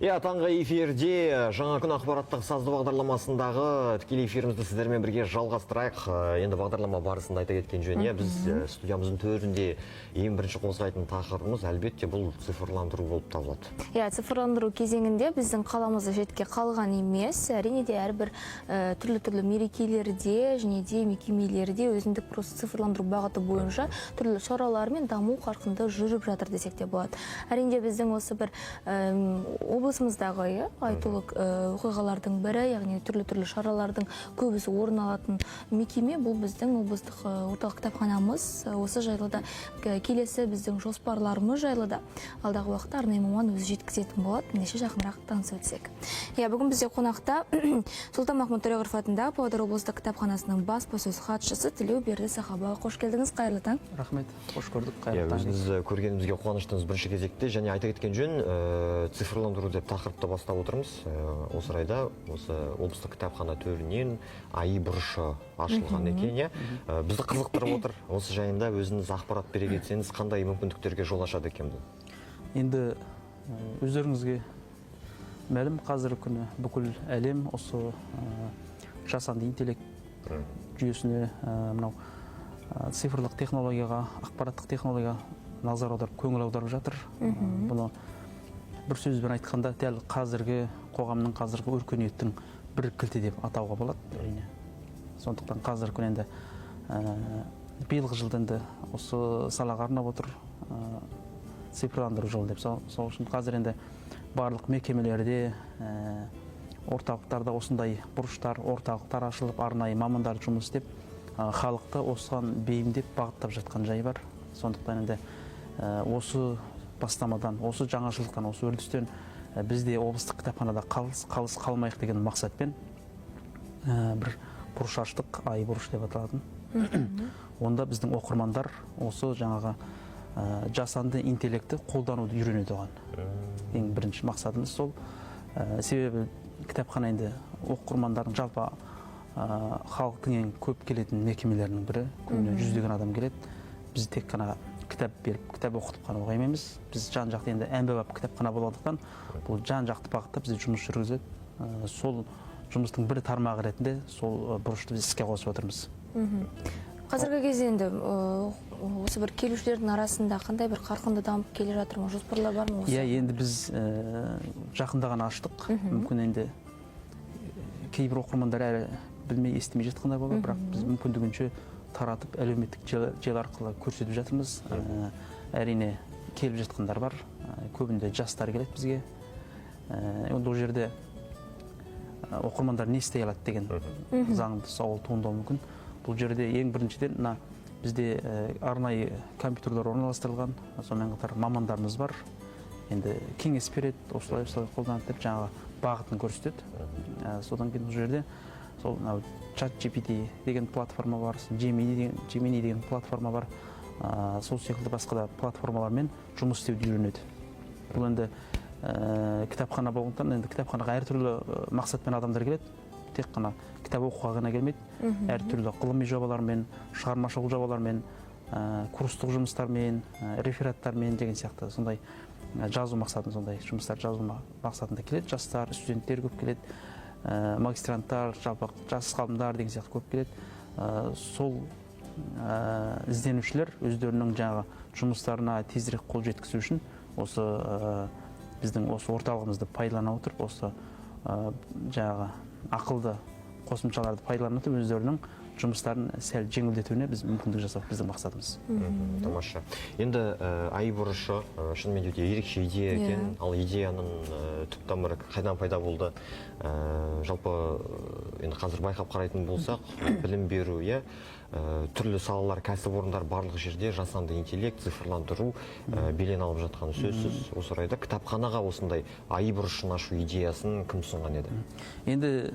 Таңғы эфирде жаңа күн ақпараттық сазды бағдарламасындағы тікелей эфирімізді сіздермен бірге жалғастырайық. Енді бағдарлама барысында айта кеткен жөн, біз студиямыздың төрінде ең бірінші қозғайтын тақырыбымыз әлбетте бұл цифрландыру болып табылады. Цифрландыру кезеңінде біздің қаламызда жетке қалған емес, әрине де әрбір түрлі мерекелерде және де мекемелерде өзіндік просто цифрландыру бағыты бойынша түрлі шаралар мен даму қарқынды жүріп жатыр десек те болады. Әрине біздің осы бір облысымыздағы айтулы оқиғалардың бірі, яғни түрлі шаралардың көбісі орын алатын мекеме бұл біздің облыстық орталық кітапханамыз. Осы жайлы да келесі біздің жоспарларымыз жайлы да алдағы уақытта арнайы маман өзі жеткізетін болады. Ендеше жақынырақ танысып өтсек. Бүгін бізде қонақта Сұлтанмахмұт Төреғұлов атындағы Павлодар облыстық кітапханасының баспасөз хатшысы Тілеуберді Сахабаева. Қош келдіңіз, қайырлы таң. Рахмет, қош көрдік, қайырлы таң. Өзіңіз көргенімізге қуаныштымыз бірінші кезекте, және айта кеткен жөн, цифрландыру деп тақырыпты бастап отырмыз. Осы райда осы облыстық кітапхана төрінен АИ бұрышы ашылған екен. Бізді қызықтырып отыр. Осы жайында өзіңіз ақпарат бере кетсеңіз, қандай мүмкіндіктерге жол ашады екен бұл? Енді өздеріңізге мәлім, қазіргі күні бүкіл әлем осы жасанды интеллект жүйесіне, мынау цифрлық технологияға, ақпараттық технологияға назар аударып, көңіл аударып жатыр. Бұны бір сөзбен айтқанда, дәл қазіргі қоғамның, қазіргі өркениеттің бір кілті деп атауға болады, әрине. Сондықтан қазіргі күні енді биылғы жылда енді осы салаға арнап отыр цифрландыру жолы деп. Сол үшін қазір енді барлық мекемелерде, орталықтарда осындай бұрыштар, орталықтар ашылып, арнайы мамандар жұмыс істеп, халықты осыған бейімдеп бағыттап жатқан жай бар. Сондықтан енді осы бастамадан, осы жаңашылдықтан, осы үрдістен бізде облыстық кітапханада қалыс қалмайық деген мақсатпен бір бұрыш аштық, АИ бұрыш деп аталатын. Онда біздің оқырмандар осы жаңағы жасанды интеллекті қолдануды үйренеді оған. Ең бірінші мақсатымыз сол. Себебі кітапхана енді оқырмандардың жалпы халықтың ең көп келетін мекемелерінің бірі. Күніне 100-деген адам келеді. Біз тек қана кітап беріп, кітап оқытып қана қоймай емес. Біз жан-жақты енді әмбебап кітапхана болғандықтан, бұл жан-жақты бағытта бізде жұмыс жүргізеді. Сол жұмыстың бір тармағы ретінде сол бұрышты біз іске қосып отырмыз. Қазіргі кезде енді осы бір келушілердің арасында қандай бір қарқынды дамып келе жатыр ма, жоспарлар бар ма? Енді біз жақында ғана аштық. Мүмкін енді кейбір оқырмандар әлі білмей, естімей жатқандар болады, бірақ біз мүмкіндігінше таратып, әлеуметтік желі арқылы көрсетіп жатырмыз. Әрине келіп жатқандар бар, көбінде жастар келеді бізге. Ол жерде оқырмандар не істей алады деген заңды сауал туындауы мүмкін. Бұл жерде ең біріншіден бізде арнайы компьютерлер орналастырылған, сонымен қатар мамандарымыз бар. Енді кеңес береді, осылай қолданып деп жаңағы бағытын көрсетеді. Содан кейін бұл жерде сол ChatGPT деген платформа бар, Gemini деген платформа бар. Сол секілді басқа да платформалармен жұмыс істеуді үйренеді. Бұл енді кітапхана болғандықтан, енді кітапханаға әртүрлі мақсатпен адамдар келеді. Тек қана кітап оқуға ғана келмейді. Әртүрлі ғылыми жобалармен, шығармашылық жобалармен, курстық жұмыстармен, рефераттармен деген сияқты сондай жазу мақсатында, сондай жұмыстар жазу мақсатында келеді. Жастар, студенттер көп келеді. Магистранттар, жалпы жас ғалымдар деген сияқты көп келеді. Сол ізденушілер өздерінің жаңағы жұмыстарына тезірек қол жеткізу үшін осы біздің осы орталығымызды пайдалана отырып, осы жаңағы ақылды қосымшаларды пайдалана отырып, өздерінің жұмыстарын сәл жеңілдетуіне біз мүмкіндік жасау біздің мақсатымыз. Тамаша. Енді АИ бұрышы шынымен өте ерекше идея екен. Ал идеяның түп тамыры қайдан пайда болды? Жалпы енді қазір байқап қарайтын болсақ, білім беру, түрлі салалар, кәсіпорындар барлық жерде жасанды интеллект, цифрландыру белең алып жатқаны сөзсіз. Осы орайда кітапханаға осындай АИ бұрышын ашу идеясын кім ұсынған еді? Енді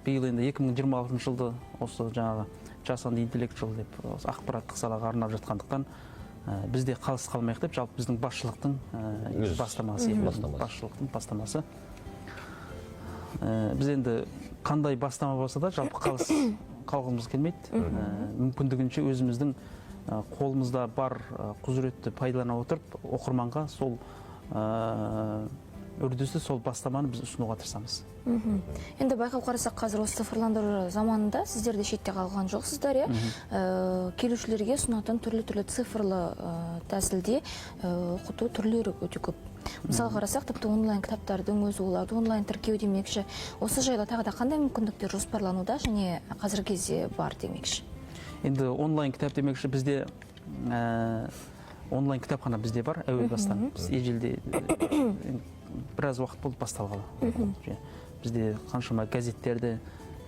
биыл енді 2026 жылды осы жаңағы жасанды интеллект жылы деп ақпараттық салаға арнап жатқандықтан бізде қалыс қалмайық деп, жалпы біздің басшылықтың бастамасы. Біз енді қандай бастама болса да жалпы қалыс қалғымыз келмейді. Мүмкіндігінше өзіміздің қолымызда бар құзыретті пайдалана отырып, оқырманға сол үрдісі сол бастаманы біз ұсынуға тырысамыз. Енді байқап қарасақ, қазір осы цифрландыру заманында сіздер де шетте қалған жоқсыздар, келушілерге ұсынатын түрлі цифрлы тәсілде оқыту түрлері өте көп. Мысалы қарасақ, тіпті онлайн кітаптардың өзі оларды онлайн тіркеу демекші. Осы жайлы тағы да қандай мүмкіндіктер жоспарлануда және қазіргі кезде бар демекші? Енді онлайн кітап демекші бізде онлайн кітапхана бізде бар әуел бастан. Біз ежелде біраз уақыт болды басталғалы. Бізде қаншама газеттерді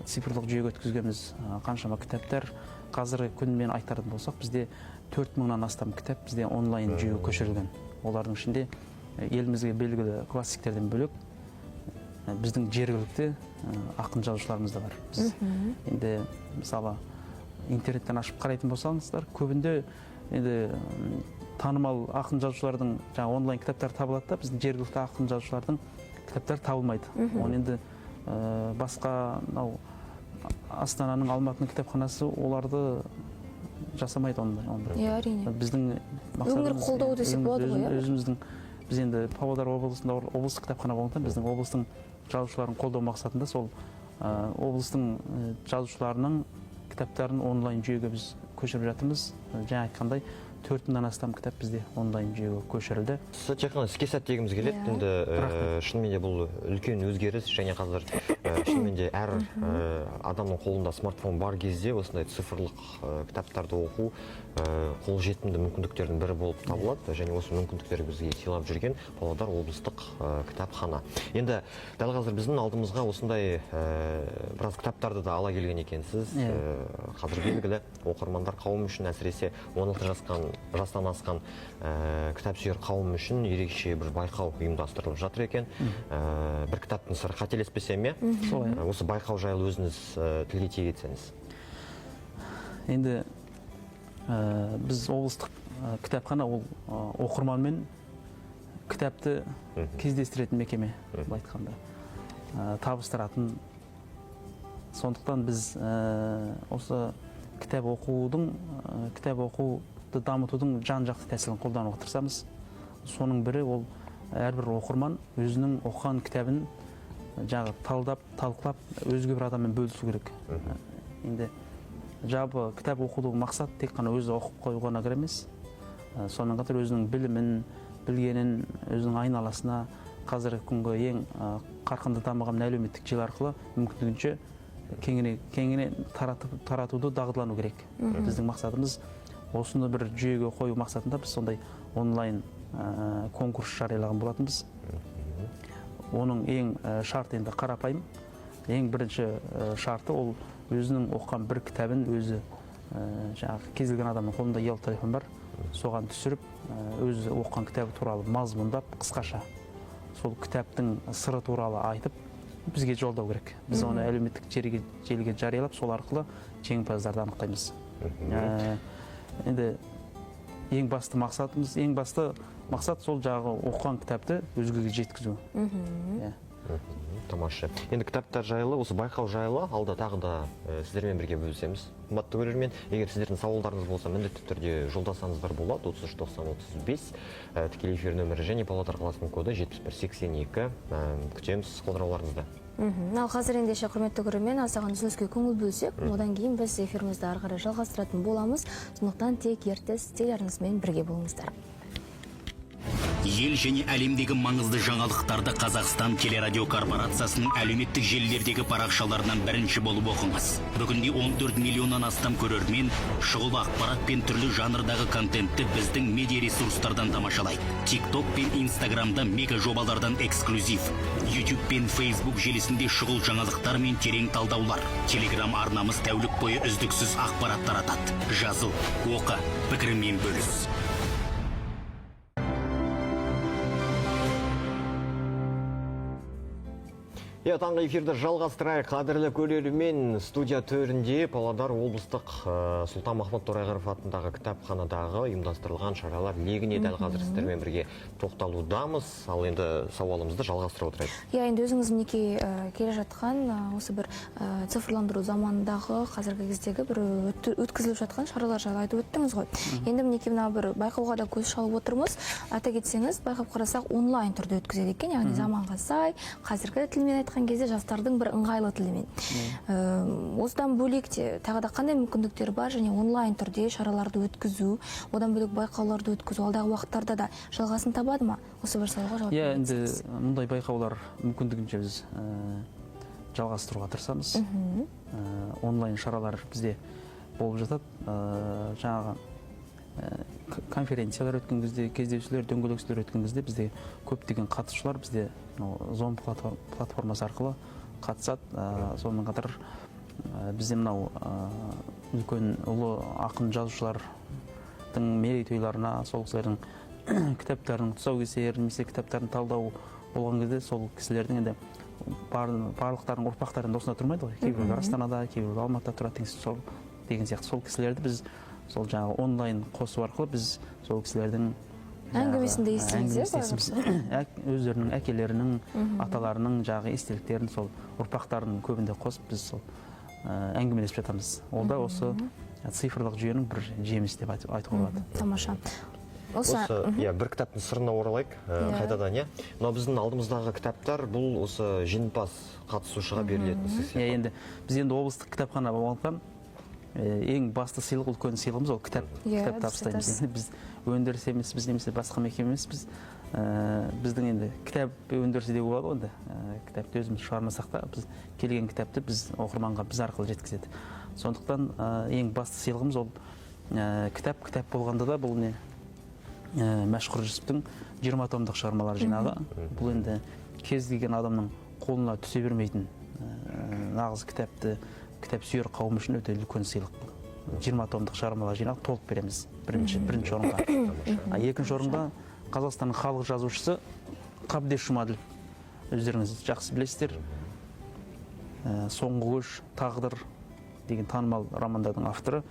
цифрлық жүйеге өткізгенбіз, қаншама кітаптар. Қазіргі күнмен айтатын болсақ, бізде 4000-нан астам кітап бізде онлайн жүйеге көшірілген. Олардың ішінде елімізге белгілі классиктерден бөлек біздің жергілікті ақын жазушыларымыз да бар. Біз енді мысалы интернеттен ашып қарайтын болсаңыздар, көбінде енді танымал ақын жазушылардың онлайн кітаптары табылады да, біздің жергілікті ақын жазушылардың кітаптары табылмайды. Оны енді басқа Астананың, Алматының кітапханасы оларды жасамайды ондай. Әрине. Біздің өңір қолдау десек болады ғой, өзіміздің біз енді Павлодар облысында облыстық кітапхана болғандықтан біздің облыстың жазушыларын қолдау мақсатында сол облыстың жазушыларының кітаптарын онлайн жүйеге біз көшіріп жатырмыз. Жаңа айтқандай 4000-нан астам кітап бізде онлайн жүйеге көшірілді. Тек қана іске сәт дегіміз келеді. Енді шынымен де бұл үлкен өзгеріс, және қазір шынымен де әр адамның қолында смартфон бар кезде осындай цифрлық кітаптарды оқу қолжетімді мүмкіндіктердің бірі болып табылады, және осы мүмкіндіктер бізге сыйлап жүрген Павлодар облыстық кітапхана. Енді дәл қазір біздің алдымызға осындай біраз кітаптарды да ала келген екенсіз. Қазір белгілі оқырмандар қауым үшін, әсіресе 16 жастан асқан кітап сүйер қауым үшін ерекше бір байқау ұйымдастырылып жатыр екен. Бір кітаптың сыры, қателеспесем, осы байқау жайлы өзіңіз тілге тиек етсеңіз. Енді біз облыстық кітапхана ол оқырманмен кітапты кездестіретін мекеме, былай айтқанда табыстыратын. Сондықтан біз осы кітап оқуды дамытудың жан-жақты тәсілін қолдануға тырысамыз. Соның бірі ол әрбір оқырман өзінің оқыған кітабын талдап, талқылап, өзге бір адаммен бөлісу керек. Енді жалпы кітап оқудың мақсат тек қана өзі оқып қою ғана емес. Сонымен қатар өзінің білімін, білгенін, өзінің айналасына, қазіргі күнгі ең қарқынды дамыған әлеуметтік желі арқылы мүмкіндігінше кеңінен таратуды дағдылану керек. Біздің мақсатымыз осыны бір жүйеге қою мақсатында біз сондай онлайн конкурс жариялаған болатынбыз. Оның ең шарты енді қарапайым. Ең бірінші шарты ол өзінің оқыған бір кітабын өзі кез келген адамның қолында ұялы телефон бар, соған түсіріп, өзі оқыған кітабы туралы мазмұндап, қысқаша сол кітаптың сыры туралы айтып, бізге жолдау керек. Біз оны әлеуметтік желіге жариялап, сол арқылы жеңімпаздарды анықтаймыз. Енді ең басты мақсат сол жағы оқыған кітапты өзгеге жеткізу. Тамаша. Енді кітаптар жайлы, осы байқау жайлы алда тағы да сіздермен бірге бөлісеміз. Қымбатты көрермен, егер сіздердің сауалдарыңыз болса, міндетті түрде жолдасаңыздар болады. 339035 тікелей эфир нөмірі және Павлодар қаласының коды 7182. Күтеміз қоңырауларыңызды. Ал қазір ендеше құрметті көрермен, аздан үзіліске көңіл бөлсек, одан кейін біз эфирімізді ары қарай жалғастыратын боламыз. Сондықтан тек ертіс телеарнасымен бірге болыңыздар. Ел және әлемдегі маңызды жаңалықтарды Қазақстан телерадио корпорациясының әлеуметтік желілердегі парақшаларынан бірінші болып оқыңыз. Бүгінде 14 миллионнан астам көрермен шұғыл ақпарат пен түрлі жанрдағы контентті біздің медиа ресурстардан тамашалайды. TikTok пен Instagram'да мега жобалардан эксклюзив. YouTube пен Facebook желісінде шұғыл жаңалықтар мен терең талдаулар. Telegram арнамыз тәулік бойы үздіксіз ақпарат таратады. Жазыл, оқы, пікірімен бөліс. Таңғы эфирді жалғастырайық. Қадірлі көрермен, студия төрінде Павлодар облыстық Сұлтан Махмұт Торайғыров атындағы кітапханадағы ұйымдастырылған шаралар легіне дәл қазір сіздермен бірге тоқталудамыз. Ал енді сауалымызды жалғастырып отырайық. Енді өзіңіз мінекей келе жатқан осы бір цифрландыру заманындағы қазіргі кездегі бір өткізіліп жатқан шаралар жайлы айтып өттіңіз ғой. Енді мінекей мына бір байқауға да көз шалып отырмыз. Айта кетсеңіз, байқап қарасақ онлайн түрде өткізеді екен, яғни заманға сай, қазіргі тілмен айтқан кезде жастардың бір ыңғайлы тілімен. Осыдан бөлек те тағы да қандай мүмкіндіктер бар, және онлайн түрде шараларды өткізу, одан бөлек байқауларды өткізу алдағы уақыттарда да жалғасын табады ма? Осы бір сауалға жауап берсеңіз. Енді мұндай байқаулар мүмкіндігінше біз жалғастыруға тырысамыз. Онлайн шаралар бізде болып жатады. Жаңағы конференциялар өткен кезде, кездесулер, дөңгелек үстелдер өткен кезде бізде көптеген қатысушылар бізде Zoom платформасы арқылы қатысады. Сонымен қатар бізде мынау үлкен ұлы ақын жазушылардың мерейтойларына, сол кісілердің кітаптарының тұсаукесері, немесе кітаптарын талдау болған кезде сол кісілердің енді барлықтарының ұрпақтарының осында тұрмайды ғой. Кейбіреулер Астанада, кейбіреулер Алматыда тұрады деген сияқты. Сол кісілерді біз сол жаңағы онлайн қосу арқылы біз сол кісілердің әңгімесінде естиміз, өздерінің әкелерінің, аталарының жағы естеліктерін, сол ұрпақтарының көбінде қосып біз сол әңгімелесіп жатамыз. Ол да осы цифрлық жүйенің бір жемісі деп айтуға болады. Тамаша. Осы бір кітаптың сырына оралайық қайтадан. Но біздің алдымыздағы кітаптар бұл осы жеңімпаз қатысушыға берілетін. Енді біз енді облыстық кітапхана болғандықтан ең басты сыйлық, үлкен сыйлығымыз ол кітап табыстаймыз. Біз өндіріс емес, біз немесе басқа мекеме емес, біз біздің енді кітап өндірісі деп болады ғой. Кітапты өзіміз шығармасақ та, біз келген кітапты біз оқырманға біз арқылы жеткізеді. Сондықтан ең басты сыйлығымыз ол кітап болғанда да бұл не Мәшһүр Жүсіптің 20 томдық шығармалар жинағы. Бұл енді кез келген адамның қолына түсе бермейтін нағыз кітап сүйер қауым үшін өте үлкен сыйлық. 20 томдық шығармалар жинағы толық береміз бірінші орынға. Екінші орында Қазақстанның халық жазушысы Қабдеш Жұмаділ. Өздеріңіз жақсы білесіздер. Соңғы көш, тағдыр деген танымал романдардың авторы.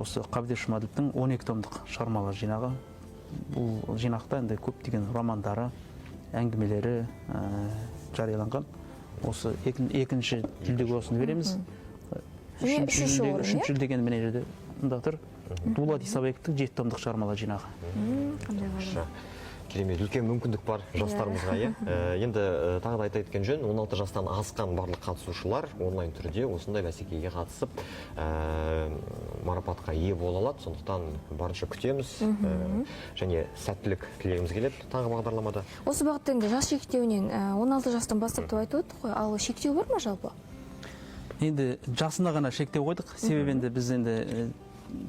Осы Қабдеш Жұмаділдің 12 томдық шығармалар жинағы. Бұл жинақта енді көптеген романдары, әңгімелері жарияланған. Осы екінші жүлдеге осыны береміз. Үшінші жүлдеген міне жерде мұнда тұр. Дулат Исабековтің 7 томдық шығармалар жинағы. Керемет, үлкен мүмкіндік бар жастарымызға. Енді тағы да айта кеткен жөн, 16 жастан асқан барлық қатысушылар онлайн түрде осындай бәсекеге қатысып марапатқа ие бола алады. Сондықтан барынша күтеміз және сәттілік тілегіміз келеді таңғы бағдарламада. Осы бағытта енді жас шектеуінен 16 жастан бастап деп айтып өттік қой, ал шектеу бар ма жалпы? Енді жасына ғана шектеу қойдық. Себебі енді біз енді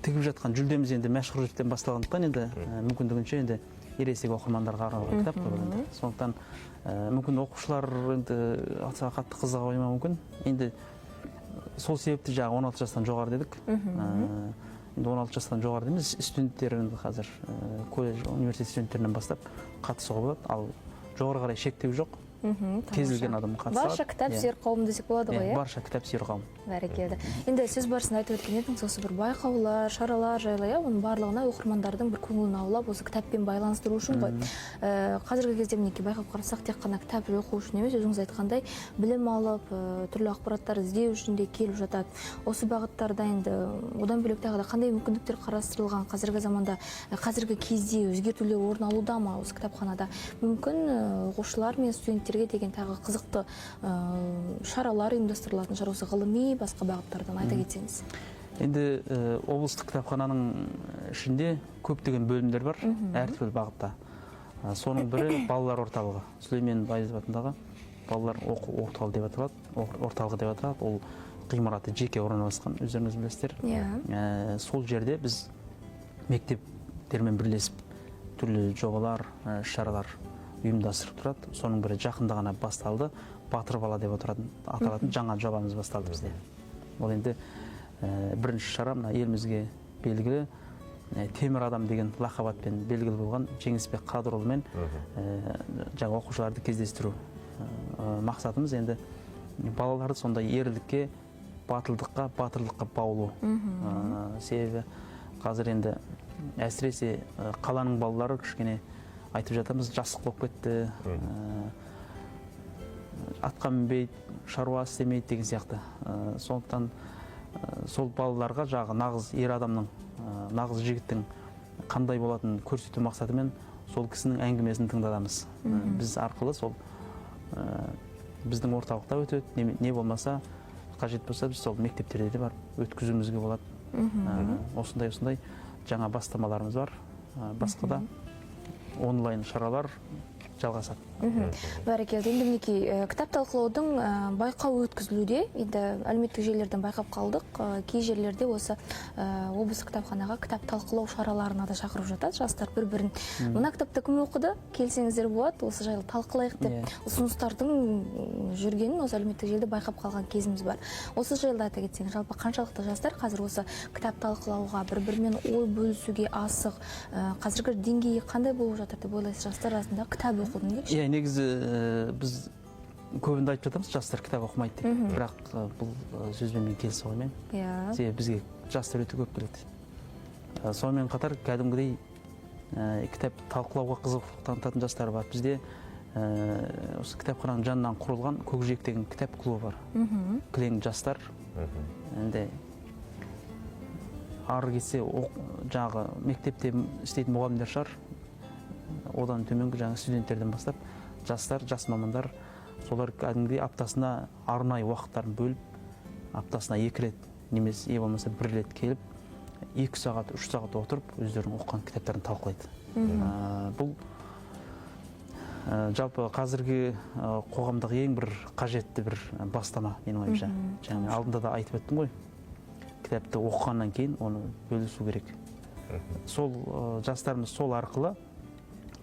тігіп жатқан жүлдеміз енді Мәшһүр Жүсіптен басталғандықтан енді мүмкіндігінше енді ересек оқырмандарға арналған кітап қой. Сондықтан мүмкін оқушылар енді аса қатты қызыға қоймауы мүмкін. Енді сол себепті жағы 16 жастан жоғары дедік. Енді 16 жастан жоғары емес, студенттер қазір колледж, университет студенттерінен бастап қатысуға болады. Ал жоғары қарай шектеу жоқ. Кез келген адам қатысады. Барша кітап сүйер қауым десек болады ғой, Барша кітап сүйер қауым. Бәрекелді. Енді сөз барысында айтып өткен едіңіз, осы бір байқаулар, шаралар жайлы, оның барлығына оқырмандардың бір көңілін аулап, осы кітаппен байланыстыру үшін ғой. Қазіргі кезде мінекей байқап қарасақ, тек қана кітап оқу үшін емес, өзіңіз айтқандай білім алып, түрлі ақпараттар іздеу үшін де келіп жатады. Осы бағыттарда енді одан бөлек тағы да қандай мүмкіндіктер қарастырылған қазіргі заманда, қазіргі кезде өзгертулер орын алуда ма осы кітапханада? Мүмкін оқушылар мен студенттерге деген тағы қызықты шаралар ұйымдастырылатын шығар, осы ғылыми басқа бағыттардан айта кетсеңіз. Енді облыстық кітапхананың ішінде көптеген бөлімдер бар, әртүрлі бағытта. Соның бірі балалар орталығы. Сүлеймен Байызов атындағы балалар оқу орталығы деп аталады. Ол ғимараты жеке орналасқан, өздеріңіз білесіздер. Сол жерде біз мектептермен бірлесіп түрлі жобалар, шаралар ұйымдастырып тұрады. Соның бірі жақында ғана басталды. Батыр бала деп аталатын жаңа жобамыз басталды бізде. Ол енді бірінші шара мына елімізге белгілі темір адам деген лақап атпен белгілі болған Жеңісбек Қадырұлымен жаңа оқушыларды кездестіру мақсатымыз енді балаларды сондай ерлікке, батырлыққа баулу. Себебі қазір енді әсіресе қаланың балалары кішкене айтып жатамыз, жасық болып кетті, атқа мінбейді, шаруа істемейді деген сияқты. Сондықтан сол балаларға жағы нағыз ер адамның, нағыз жігіттің қандай болатынын көрсету мақсатымен сол кісінің әңгімесін тыңдадамыз. Біз арқылы сол біздің орталықта өтеді, не болмаса қажет болса біз сол мектептерде де барып өткізуімізге болады. Осындай жаңа бастамаларымыз бар. Басқа да онлайн шаралар жалғасады. Бәрекелді. Енді мінекей кітап талқылаудың байқауы өткізілуде. Енді әлеуметтік желілерден байқап қалдық. Кей жерлерде осы облыс кітапханаға кітап талқылау шараларына да шақырып жатады. Жастар бір-бірін мына кітапты кім оқыды, келсеңіздер болады, осы жайлы талқылайық деп ұсыныстардың жүргенін осы әлеуметтік желіде байқап қалған кезіміз бар. Осы жайлы айта кетсеңіз, жалпы қаншалықты жастар қазір осы кітап талқылауға, бір-бірімен ой бөлісуге асық, қазіргі деңгейі қандай болып жатыр деп ойлайсыз жастар арасында кітап оқудың? Негізі біз көбінде айтып жатамыз, жастар кітап оқымайды деп. Бірақ бұл сөзбен мен келісе қоймаймын. Себебі бізге жастар өте көп келеді. Сонымен қатар кәдімгідей кітап талқылауға қызығушылық танытатын жастар бар. Бізде осы кітапхананың жанынан құрылған Көкжиек деген кітап клубы бар. Кілең жастар. Енді ары кетсе жаңағы мектепте істейтін мұғалімдер шығар. Одан төменгі жаңа студенттерден бастап жастар, жас мамандар, солар кәдімгідей аптасына арнайы уақыттарын бөліп, аптасына 2 рет немесе болмаса 1 рет келіп, 2 сағат, 3 сағат отырып, өздерінің оқыған кітаптарын талқылайды. Бұл жалпы қазіргі қоғамдағы ең бір қажетті бір бастама, менің ойымша. Жаңа алдында да айтып өттім ғой, кітапты оқығаннан кейін оны бөлісу керек. Сол жастарымыз сол арқылы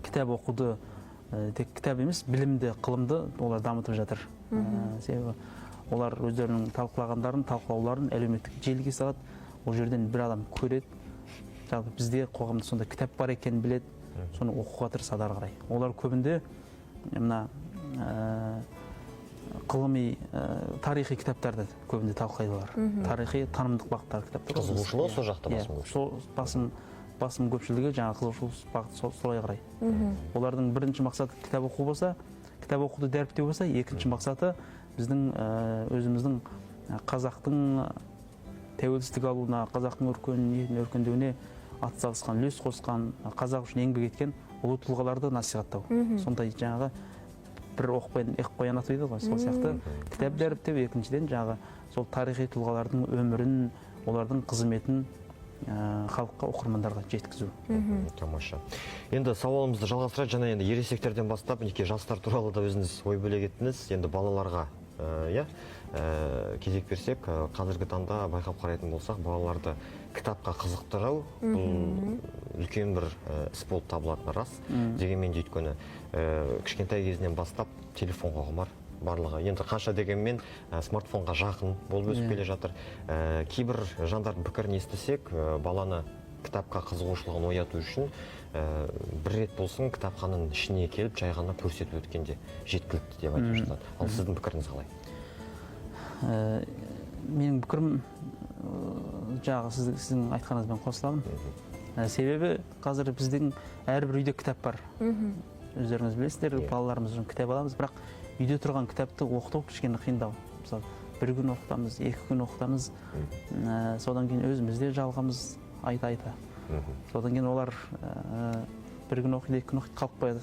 кітап оқуды, тек кітап емес, білімді, қылымды олар дамытып жатыр. Себебі олар өздерінің талқылағандарын, талқылауларын әлеуметтік желіге салады. Ол жерден бір адам көреді. Жалпы бізде қоғамда сонда кітап бар екенін біледі, соны оқуға тырысады ары қарай. Олар көбінде мына ғылыми, тарихи кітаптарды көбінде талқылайды олар. Тарихи, танымдық бағыттағы кітаптар. Қызығушылығы сол жақта басым көпшілігі жаңа қызығушылық бағыты солай қарай. Олардың бірінші мақсаты кітап оқу болса, кітап оқуды дәріптеу болса, екінші мақсаты біздің өзіміздің қазақтың тәуелсіздік алуына, қазақтың өркендеуіне атсалысқан, үлес қосқан, қазақ үшін еңбек еткен ұлы тұлғаларды насихаттау. Сондай жаңағы бір оқ пен екі қоян ату ғой. Сол сияқты кітап дәріптеу, екіншіден жаңағы сол тарихи тұлғалардың өмірін, олардың қызметін халыққа, оқырмандарға жеткізу. Тамаша. Енді сауалымызды жалғастырайық. Жаңа енді ересектерден бастап, жастар туралы да өзіңіз ой бөлек еттіңіз. Енді балаларға кезек берсек, қазіргі таңда байқап қарайтын болсақ, балаларды кітапқа қызықтыру бұл үлкен бір іс болып табылатыны рас. Дегенмен де өйткені кішкентай кезінен бастап телефонға құмар барлығы. Енді қанша дегенмен смартфонға жақын болып өсіп келе жатыр. Кейбір жандардың пікірін естісек, баланы кітапқа қызығушылығын ояту үшін бір рет болсын кітапхананың ішіне келіп жай ғана көрсетіп өткенде жеткілікті деп айтып жатады. Ал сіздің пікіріңіз қалай? Менің пікірім жағы сіздің айтқаныңызбен қосыламын. Себебі қазір біздің әрбір үйде кітап бар. Өздеріңіз білесіздер, балаларымыз үшін кітап аламыз, бірақ үйде тұрған кітапты оқыту кішкене қиындау. Мысалы, 1 күн оқытамыз, 2 күн оқытамыз, содан кейін өзімізде жалғамыз айта. Содан кейін олар 1 күн оқиды, 2 күн оқиды, қалып қояды.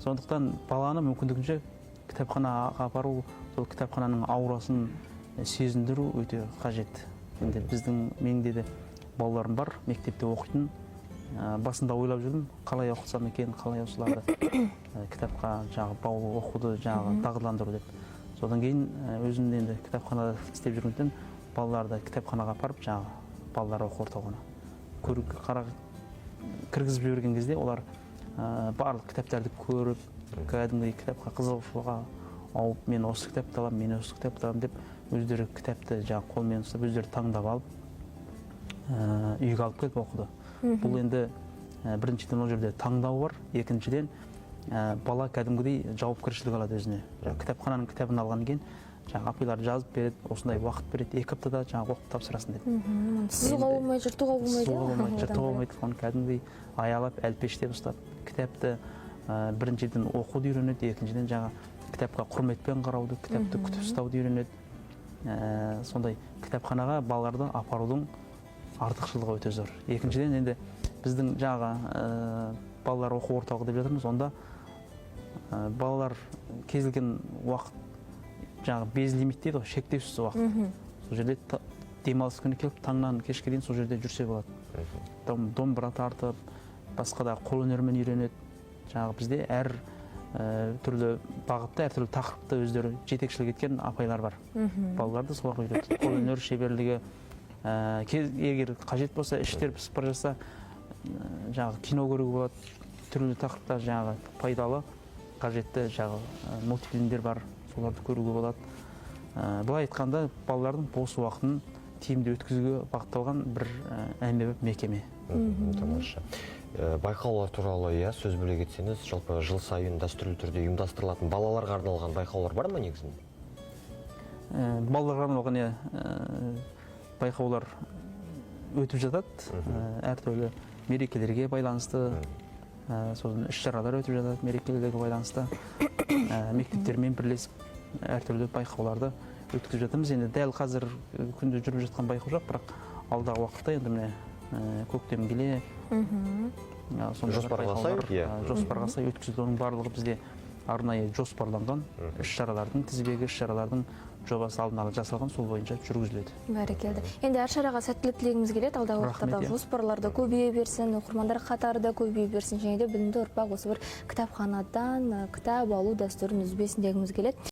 Сондықтан баланы мүмкіндігінше кітапханаға апару, сол кітапхананың аурасын сезіндіру өте қажет. Енді менде де балаларым бар, мектепте оқитын. Басында ойлап жүрдім, қалай оқытсам екен, қалай осыларды кітапқа баулу, оқуды дағдыландыру деп. Содан кейін өзім енді кітапханада істеп жүргенден балаларды кітапханаға апарып, балалар оқу орталығына кіргізіп жіберген кезде олар барлық кітаптарды көріп, кәдімгідей кітапқа қызығушылығы ауып, мен осы кітапты аламын, мен осы кітапты аламын деп, өздері кітапты қолмен ұстап, өздері таңдап алып, үйге алып келіп оқыды. Бұл енді біріншіден ол жерде таңдау бар, екіншіден бала кәдімгідей жауапкершілік алады өзіне. Кітапхананың кітабын алғаннан кейін жаңағы апайлар жазып береді, осындай уақыт береді, 2 аптада жаңағы оқып тапсырасың деді. Сызуға болмай, жыртуға болмайды. Сызуға болмайды, жыртуға болмайды. Оны кәдімгідей аялап, әлпештеп ұстап, кітапты біріншіден оқуды үйренеді, екіншіден жаңа кітапқа құрметпен қарауды, кітапты күтіп ұстауды үйренеді. Сондай кітапханаға балаларды апарудың артықшылығы өте зор. Екіншіден енді біздің жаңағы балалар оқу орталығы деп жатырмыз, онда балалар кез келген уақыт жаңағы без лимит дейді ғой, шектеусіз уақыт. Сол жерде демалыс күні келіп, таңнан кешке дейін сол жерде жүрсе болады. Домбыра тартып, басқа да қолөнермен үйренеді. Жаңағы бізде әр түрлі бағытта, әр түрлі тақырыпта өздері жетекшілік еткен апайлар бар. Балаларды соларға үйретеді. Қолөнер шеберлігі, егер қажет болса, іштер пісіп бара жатса, жаңағы кино көруге болады. Түрлі тақырыпта жаңағы пайдалы, қажетті жаңағы мультфильмдер бар. Соларды көруге болады. Былай айтқанда, балалардың бос уақытын тиімді өткізуге бағытталған бір әмбебап мекеме. Тамаша. Байқаулар туралы сөз бөле кетсеңіз, жалпы жыл сайын дәстүрлі түрде ұйымдастырылатын балаларға арналған байқаулар бар ма негізінде? Балаларға арналған байқаулар өтіп жатады. Әртүрлі мерекелерге байланысты, сосын іс-шаралар өтіп жатады, мерекелерге байланысты. Мектептермен бірлесіп әртүрлі байқауларды өткізіп жатырмыз. Енді дәл қазір күнде жүріп жатқан байқау жоқ, бірақ алдағы уақытта енді міне көктем келе жоспарға сай өткізілді. Оның барлығы бізде арнайы жоспарланған іс-шаралардың тізбегі, іс-шаралардың жобасы алдын ала жасалған, сол бойынша жүргізіледі. Бәрекелді. Енді әр шараға сәттілік тілегіміз келеді. Алдағы уақытта жоспарларда көбейе берсін, оқырмандар қатары да көбейе берсін, және де білімді ұрпақ осы бір кітапханадан кітап алу дәстүрін үзбесін дегіміз келеді.